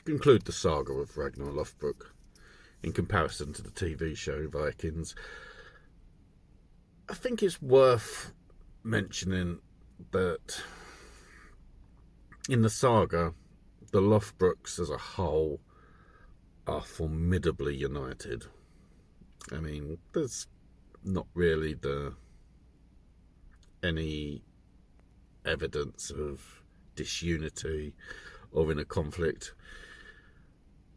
conclude the saga of Ragnar Lothbrok in comparison to the TV show Vikings, I think it's worth mentioning that in the saga, the Lothbroks as a whole are formidably united. I mean, there's not really any evidence of disunity or in a conflict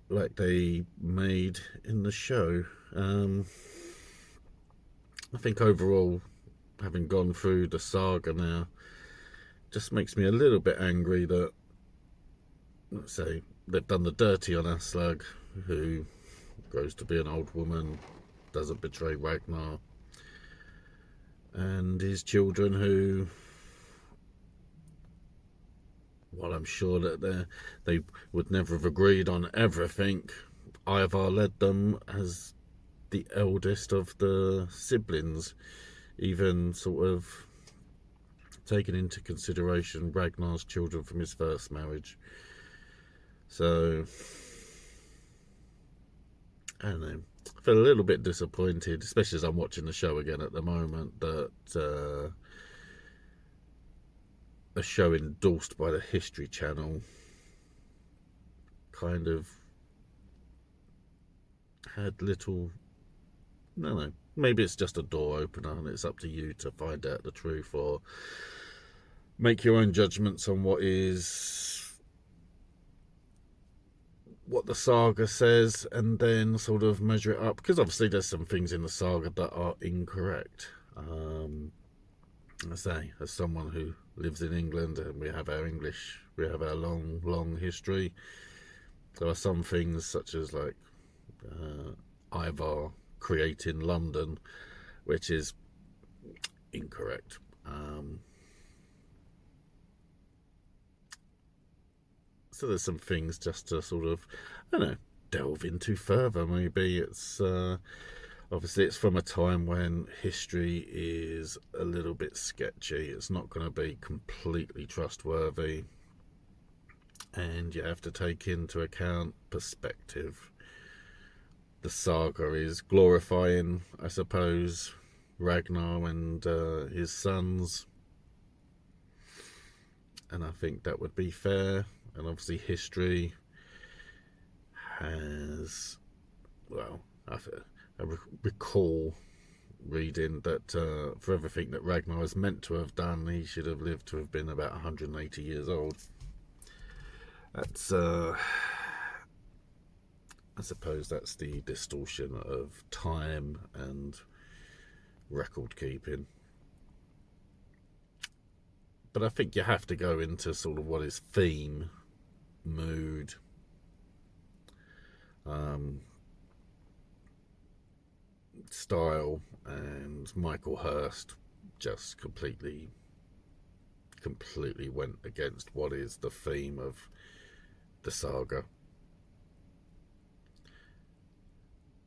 like they made in the show. I think overall, having gone through the saga now, just makes me a little bit angry that, let's say, they've done the dirty on Aslug, who grows to be an old woman, doesn't betray Ragnar, and his children who, while I'm sure that they would never have agreed on everything, Ivar led them as the eldest of the siblings, even sort of taking into consideration Ragnar's children from his first marriage. So, I don't know, I feel a little bit disappointed, especially as I'm watching the show again at the moment, that a show endorsed by the History Channel kind of had little, I don't know, maybe it's just a door opener and it's up to you to find out the truth or make your own judgments on what the saga says, and then sort of measure it up, because obviously there's some things in the saga that are incorrect. I say, as someone who lives in England and we have our long history, there are some things such as like Ivar creating London, which is incorrect. So there's some things just to sort of, I don't know, delve into further. Maybe it's obviously it's from a time when history is a little bit sketchy. It's not going to be completely trustworthy, and you have to take into account perspective. The saga is glorifying, I suppose, Ragnar and his sons, and I think that would be fair. And obviously history has, well, I recall reading that for everything that Ragnar is meant to have done, he should have lived to have been about 180 years old. That's, I suppose that's the distortion of time and record keeping. But I think you have to go into sort of what is theme, mood, style, and Michael Hurst just completely went against what is the theme of the saga.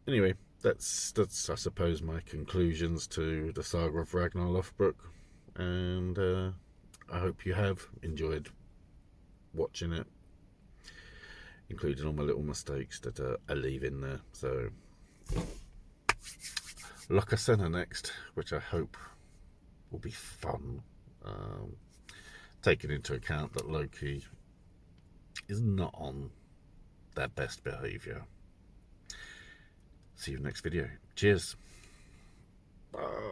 Anyway, that's I suppose my conclusions to the saga of Ragnar Lothbrok, and I hope you have enjoyed watching it, including all my little mistakes that I leave in there. So, Lothbrok next, which I hope will be fun, taking into account that Loki is not on their best behaviour. See you next video. Cheers. Bye.